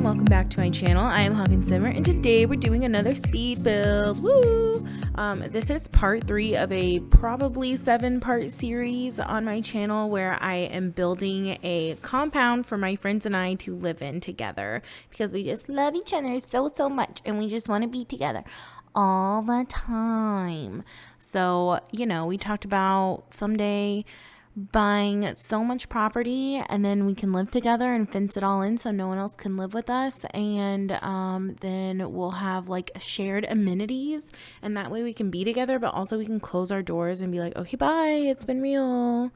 and welcome back to my channel. I am Hawkinsimmer, and today we're doing another speed build. Woo! This is part 3 of a probably 7-part series on my channel where I am building a compound for my friends and I to live in together because we just love each other so much and we just want to be together all the time. So, we talked about someday buying so much property and then we can live together and fence it all in so no one else can live with us, and then we'll have like shared amenities, and that way we can be together but also we can close our doors and be like, okay, bye, it's been real,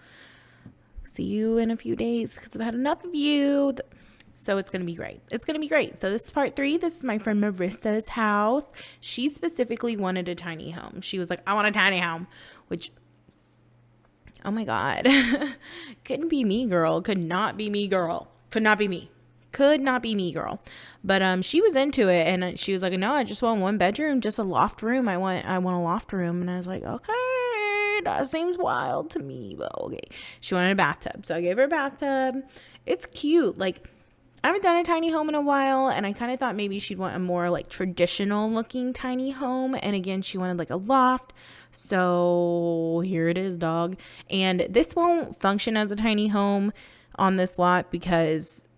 see you in a few days because I've had enough of you. So it's going to be great. It's going to be great. So this is part 3. This is my friend Marissa's house. She specifically wanted a tiny home. She was like, I want a tiny home, which, oh my God, couldn't be me, girl. Could not be me, girl. Could not be me. Could not be me, girl. But she was into it, and she was like, no, I just want 1 bedroom, just a loft room. I want a loft room. And I was like, okay, that seems wild to me, but okay. She wanted a bathtub, so I gave her a bathtub. It's cute. Like, I haven't done a tiny home in a while, and I kind of thought maybe she'd want a more like traditional looking tiny home. And again, she wanted like a loft. So here it is, dog. And this won't function as a tiny home on this lot because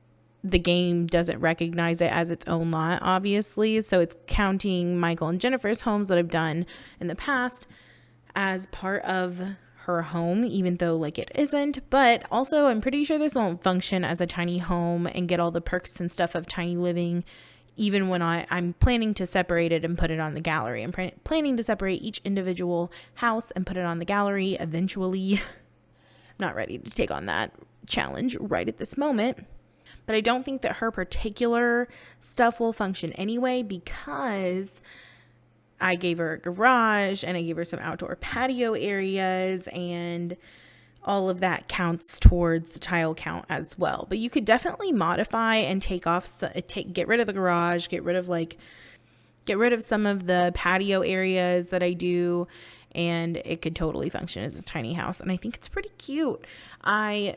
the game doesn't recognize it as its own lot, obviously. So it's counting Michael and Jennifer's homes that I've done in the past as part of her home, even though like it isn't. But also I'm pretty sure this won't function as a tiny home and get all the perks and stuff of tiny living, even when I'm planning to separate it and put it on the gallery. I'm planning to separate each individual house and put it on the gallery eventually. I'm not ready to take on that challenge right at this moment. But I don't think that her particular stuff will function anyway because I gave her a garage and I gave her some outdoor patio areas, and all of that counts towards the tile count as well. But you could definitely modify and get rid of the garage, get rid of some of the patio areas that I do, and it could totally function as a tiny house. And I think it's pretty cute. I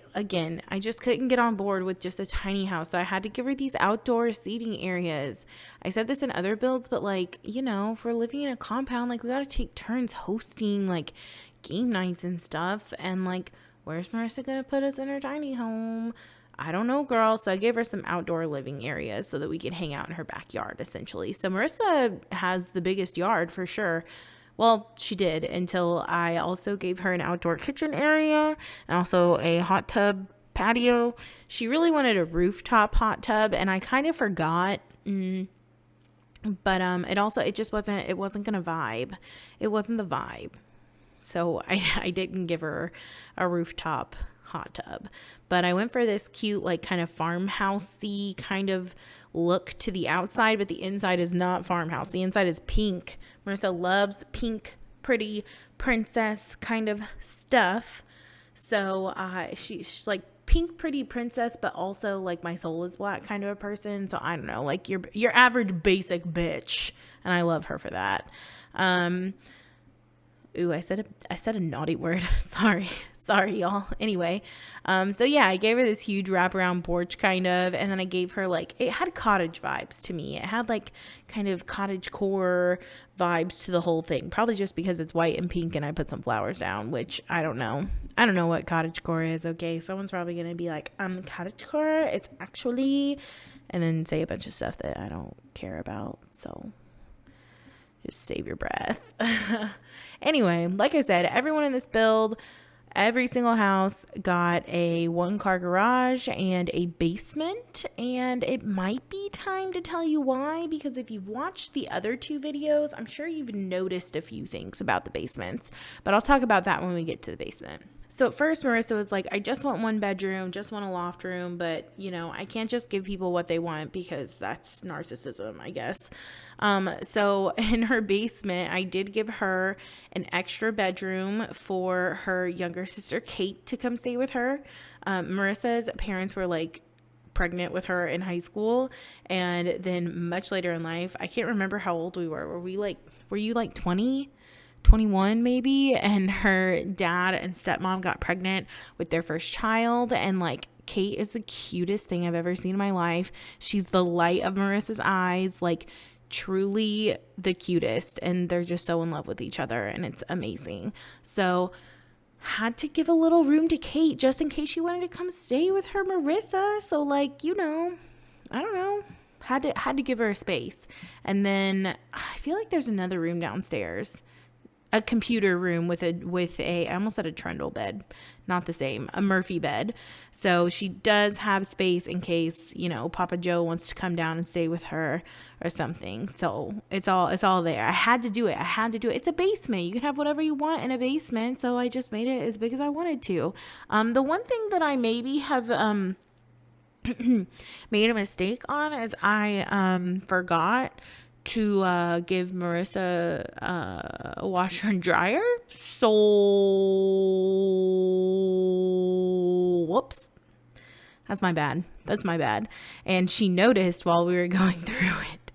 just couldn't get on board with just a tiny house. So I had to give her these outdoor seating areas. I said this in other builds, but like, if we're living in a compound, like we got to take turns hosting like game nights and stuff. And like, where's Marissa going to put us in her tiny home? I don't know, girl. So I gave her some outdoor living areas so that we could hang out in her backyard, essentially. So Marissa has the biggest yard for sure. Well, she did, until I also gave her an outdoor kitchen area and also a hot tub patio. She really wanted a rooftop hot tub, and I kind of forgot. But it just wasn't gonna vibe. It wasn't the vibe. So I didn't give her a rooftop hot tub. But I went for this cute, like kind of farmhousey kind of look to the outside, but the inside is not farmhouse. The inside is pink. Marissa loves pink, pretty princess kind of stuff. So she's like pink, pretty princess, but also like my soul is black kind of a person. So I don't know, like your average basic bitch, and I love her for that. Ooh, I said a naughty word. Sorry, y'all. Anyway, so yeah, I gave her this huge wraparound porch kind of, and then I gave her like, it had cottage vibes to me. It had like kind of cottage core vibes to the whole thing, probably just because it's white and pink and I put some flowers down, which I don't know what cottage core is. Okay, someone's probably gonna be like, cottage core, it's actually, and then say a bunch of stuff that I don't care about, so just save your breath. Anyway, like I said, everyone in this build, every single house got a 1-car garage and a basement, and it might be time to tell you why, because if you've watched the other 2 videos, I'm sure you've noticed a few things about the basements, but I'll talk about that when we get to the basement. So at first Marissa was like, I just want 1 bedroom, just want a loft room, but I can't just give people what they want because that's narcissism, I guess. So in her basement, I did give her an extra bedroom for her younger sister, Kate, to come stay with her. Marissa's parents were like pregnant with her in high school, and then much later in life, I can't remember how old we were. Were you like 20? 21 maybe, and her dad and stepmom got pregnant with their first child, and like Kate is the cutest thing I've ever seen in my life. She's the light of Marissa's eyes, like truly the cutest, and they're just so in love with each other, and it's amazing. So had to give a little room to Kate just in case she wanted to come stay with her Marissa. So like, you know, I don't know, had to give her a space. And then I feel like there's another room downstairs, a computer room with a I almost said a trundle bed, not the same, a Murphy bed. So she does have space in case, you know, Papa Joe wants to come down and stay with her or something. So it's all there. I had to do it. It's a basement. You can have whatever you want in a basement. So I just made it as big as I wanted to. The one thing that I maybe have made a mistake on is I forgot to give Marissa a washer and dryer. So whoops. That's my bad. And she noticed while we were going through it,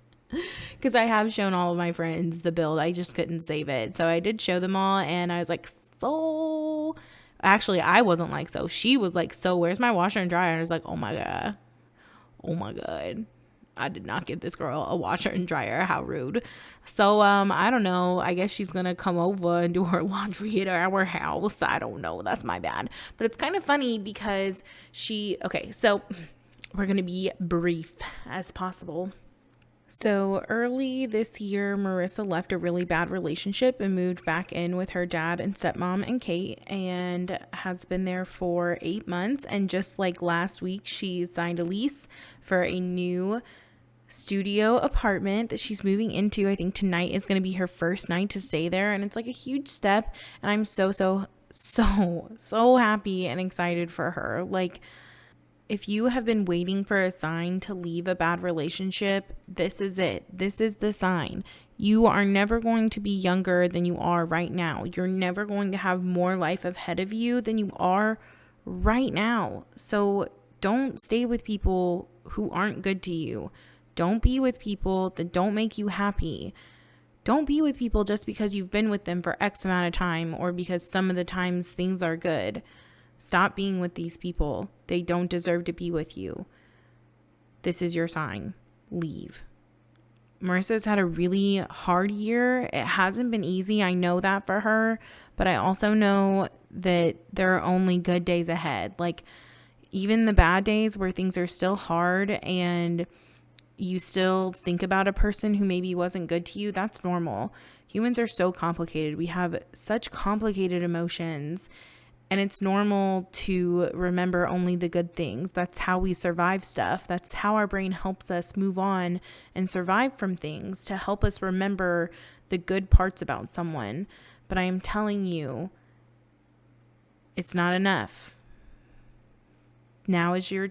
because I have shown all of my friends the build. I just couldn't save it. So I did show them all, and I was like, so actually I wasn't like, so she was like, so where's my washer and dryer? And I was like, oh my god, I did not give this girl a washer and dryer. How rude. So I don't know, I guess she's gonna come over and do her laundry at our house. I don't know, that's my bad. But it's kind of funny because so we're gonna be brief as possible. So early this year, Marissa left a really bad relationship and moved back in with her dad and stepmom and Kate, and has been there for 8 months. And just like last week, she signed a lease for a new studio apartment that she's moving into. I think tonight is going to be her first night to stay there, and it's like a huge step. And I'm so happy and excited for her. Like, if you have been waiting for a sign to leave a bad relationship, this is it. This is the sign. You are never going to be younger than you are right now. You're never going to have more life ahead of you than you are right now. So don't stay with people who aren't good to you. Don't be with people that don't make you happy. Don't be with people just because you've been with them for X amount of time, or because some of the times things are good. Stop being with these people. They don't deserve to be with you. This is your sign. Leave. Marissa's had a really hard year. It hasn't been easy. I know that for her, but I also know that there are only good days ahead. Like, even the bad days where things are still hard and you still think about a person who maybe wasn't good to you, that's normal. Humans are so complicated. We have such complicated emotions. And it's normal to remember only the good things. That's how we survive stuff. That's how our brain helps us move on and survive from things, to help us remember the good parts about someone. But I am telling you, it's not enough. Now is your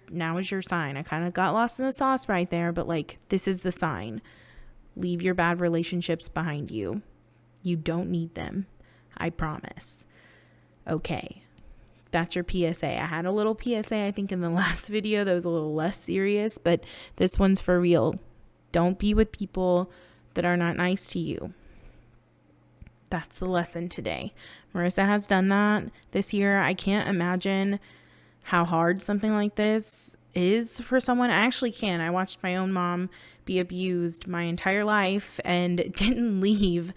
sign. I kind of got lost in the sauce right there, but like, this is the sign. Leave your bad relationships behind you. You don't need them. I promise. Okay. That's your PSA. I had a little PSA, I think, in the last video that was a little less serious, but this one's for real. Don't be with people that are not nice to you. That's the lesson today. Marissa has done that this year. I can't imagine how hard something like this is for someone. I actually can. I watched my own mom be abused my entire life and didn't leave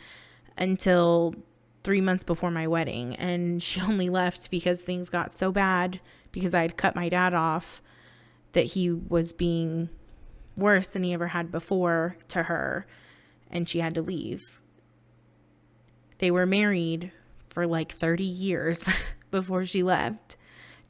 until 3 months before my wedding, and she only left because things got so bad because I had cut my dad off that he was being worse than he ever had before to her, and she had to leave. They were married for like 30 years before she left.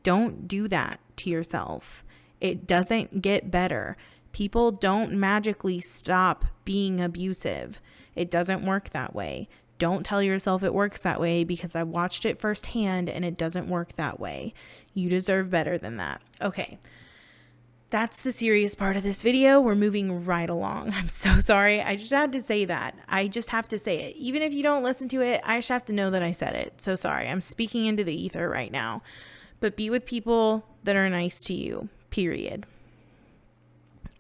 Don't do that to yourself. It doesn't get better. People don't magically stop being abusive. It doesn't work that way. Don't tell yourself it works that way, because I watched it firsthand and it doesn't work that way. You deserve better than that. Okay. That's the serious part of this video. We're moving right along. I'm so sorry. I just had to say that. I just have to say it. Even if you don't listen to it, I just have to know that I said it. So sorry. I'm speaking into the ether right now. But be with people that are nice to you. Period.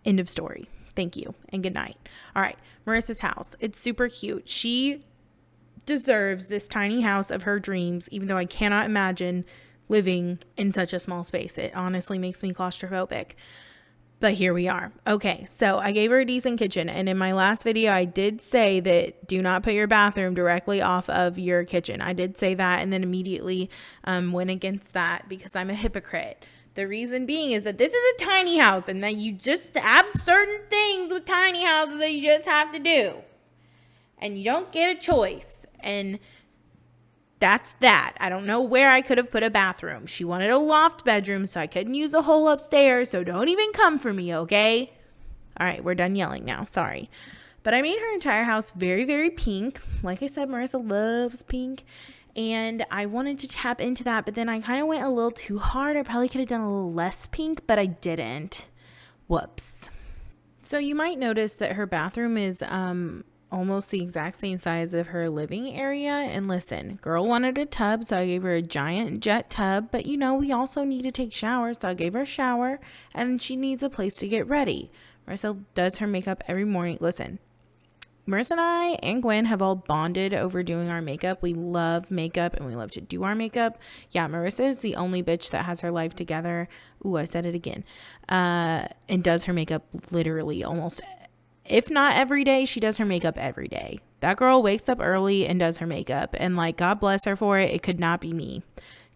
End of story. Thank you and good night. All right. Marissa's house. It's super cute. She deserves this tiny house of her dreams, even though I cannot imagine living in such a small space. It honestly makes me claustrophobic. But here we are. Okay, so I gave her a decent kitchen. And in my last video, I did say that do not put your bathroom directly off of your kitchen. I did say that and then immediately went against that because I'm a hypocrite. The reason being is that this is a tiny house and that you just have certain things with tiny houses that you just have to do. And you don't get a choice. And that's that. I don't know where I could have put a bathroom. She wanted a loft bedroom, so I couldn't use a whole upstairs. So don't even come for me, okay? All right, we're done yelling now. Sorry. But I made her entire house very, very pink. Like I said, Marissa loves pink. And I wanted to tap into that, but then I kind of went a little too hard. I probably could have done a little less pink, but I didn't. Whoops. So you might notice that her bathroom is almost the exact same size of her living area. And listen, girl wanted a tub, so I gave her a giant jet tub, but you know, we also need to take showers, so I gave her a shower, and she needs a place to get ready. Marissa does her makeup every morning. Listen, Marissa and I and Gwen have all bonded over doing our makeup. We love makeup and we love to do our makeup. Yeah, Marissa is the only bitch that has her life together. Ooh, I said it again. And does her makeup literally almost, if not every day, she does her makeup every day. That girl wakes up early and does her makeup. And like, God bless her for it. It could not be me.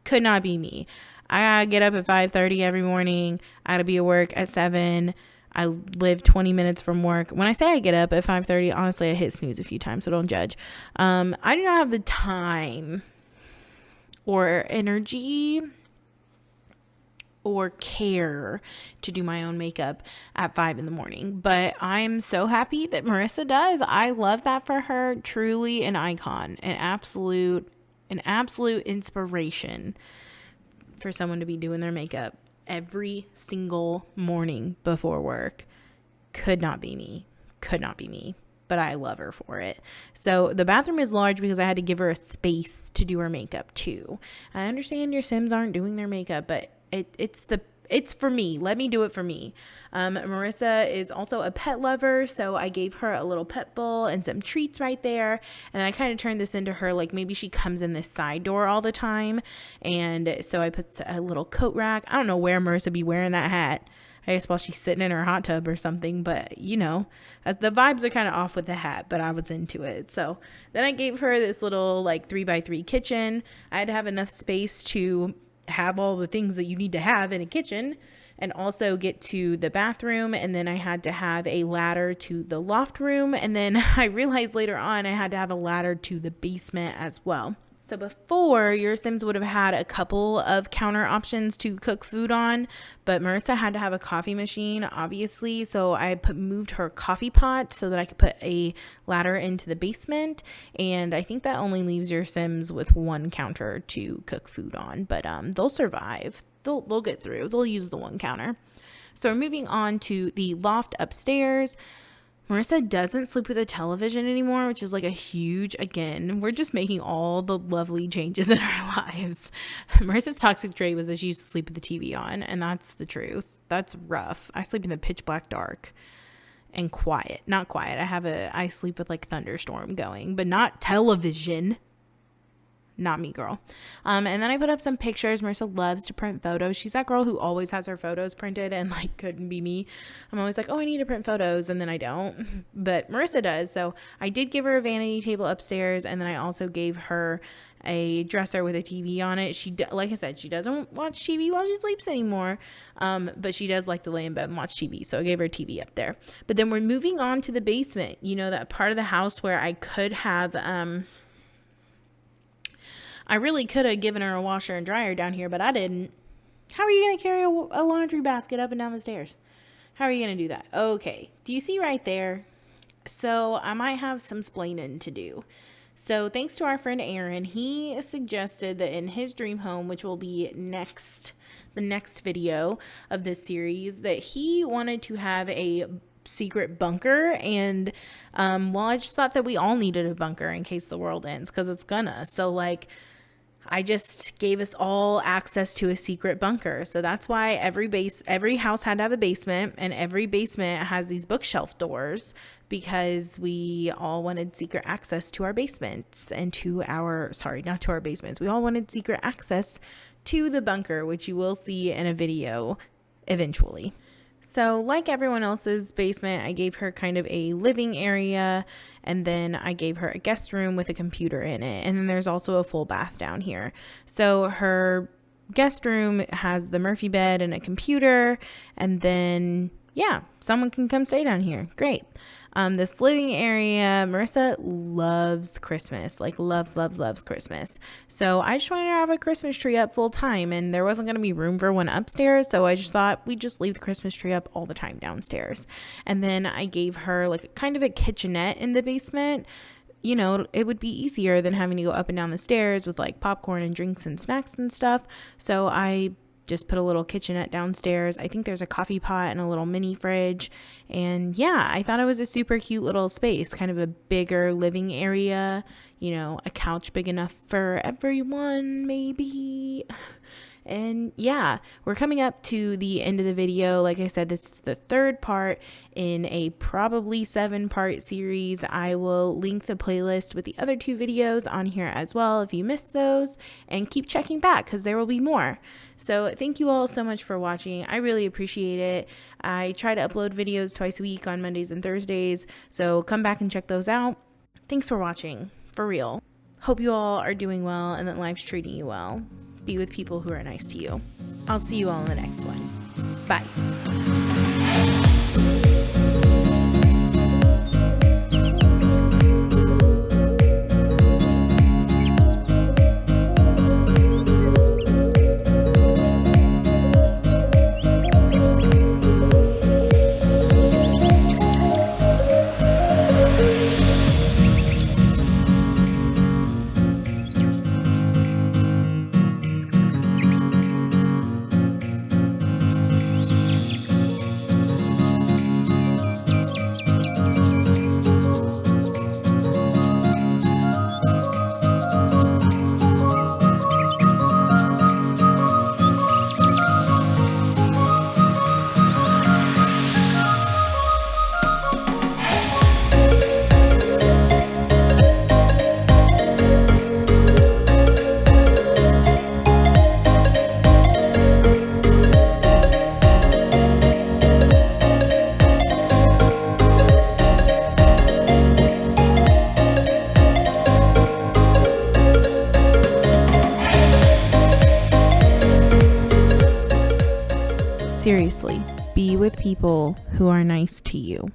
Could not be me. I gotta get up at 5:30 every morning. I gotta be at work at 7. I live 20 minutes from work. When I say I get up at 5:30, honestly, I hit snooze a few times, so don't judge. I do not have the time or energy or care to do my own makeup at 5 in the morning. But I'm so happy that Marissa does. I love that for her. Truly an icon, an absolute inspiration for someone to be doing their makeup every single morning before work. Could not be me. But I love her for it. So the bathroom is large because I had to give her a space to do her makeup too. I understand your Sims aren't doing their makeup, but it's for me. Let me do it for me. Marissa is also a pet lover, so I gave her a little pet bowl and some treats right there. And then I kind of turned this into her, like maybe she comes in this side door all the time. And so I put a little coat rack. I don't know where Marissa be wearing that hat. I guess while she's sitting in her hot tub or something, but you know, the vibes are kind of off with the hat, but I was into it. So then I gave her this little like 3x3 kitchen. I had to have enough space to have all the things that you need to have in a kitchen and also get to the bathroom. And then I had to have a ladder to the loft room. And then I realized later on I had to have a ladder to the basement as well. So before, your Sims would have had a couple of counter options to cook food on, but Marissa had to have a coffee machine, obviously. So I moved her coffee pot so that I could put a ladder into the basement. And I think that only leaves your Sims with one counter to cook food on, but they'll survive. They'll get through. They'll use the one counter. So we're moving on to the loft upstairs. Marissa doesn't sleep with a television anymore, which is like a huge, again, we're just making all the lovely changes in our lives. Marissa's toxic trait was that she used to sleep with the TV on, and that's the truth. That's rough. I sleep in the pitch black dark and quiet. Not quiet. I sleep with like thunderstorm going, but not television. Not me, girl. And then I put up some pictures. Marissa loves to print photos. She's that girl who always has her photos printed, and like couldn't be me. I'm always like, oh, I need to print photos, and then I don't. But Marissa does. So I did give her a vanity table upstairs, and then I also gave her a dresser with a TV on it. Like I said, she doesn't watch TV while she sleeps anymore, but she does like to lay in bed and watch TV. So I gave her a TV up there. But then we're moving on to the basement. You know, that part of the house where I could have I really could have given her a washer and dryer down here, but I didn't. How are you going to carry a laundry basket up and down the stairs? How are you going to do that? Okay. Do you see right there? So I might have some splaining to do. So thanks to our friend Aaron, he suggested that in his dream home, which will be the next video of this series, that he wanted to have a secret bunker. And well, I just thought that we all needed a bunker in case the world ends, because it's gonna. So like, I just gave us all access to a secret bunker. So that's why every house had to have a basement, and every basement has these bookshelf doors, because we all wanted secret access to our basements and not to our basements. We all wanted secret access to the bunker, which you will see in a video eventually. So like everyone else's basement, I gave her kind of a living area, and then I gave her a guest room with a computer in it. And then there's also a full bath down here. So her guest room has the Murphy bed and a computer, and then yeah, someone can come stay down here. Great. This living area, Marissa loves Christmas, like loves Christmas. So I just wanted to have a Christmas tree up full time, and there wasn't going to be room for one upstairs. So I just thought we'd just leave the Christmas tree up all the time downstairs. And then I gave her like kind of a kitchenette in the basement. You know, it would be easier than having to go up and down the stairs with like popcorn and drinks and snacks and stuff. So I just put a little kitchenette downstairs. I think there's a coffee pot and a little mini fridge. And yeah, I thought it was a super cute little space, kind of a bigger living area, you know, a couch big enough for everyone, maybe. And yeah, we're coming up to the end of the video. Like I said, this is the third part in a probably 7-part series. I will link the playlist with the other 2 videos on here as well if you missed those, and keep checking back because there will be more. So thank you all so much for watching. I really appreciate it. I try to upload videos twice a week on Mondays and Thursdays, so come back and check those out. Thanks for watching, for real. Hope you all are doing well and that life's treating you well. Be with people who are nice to you. I'll see you all in the next one. Bye. Seriously, be with people who are nice to you.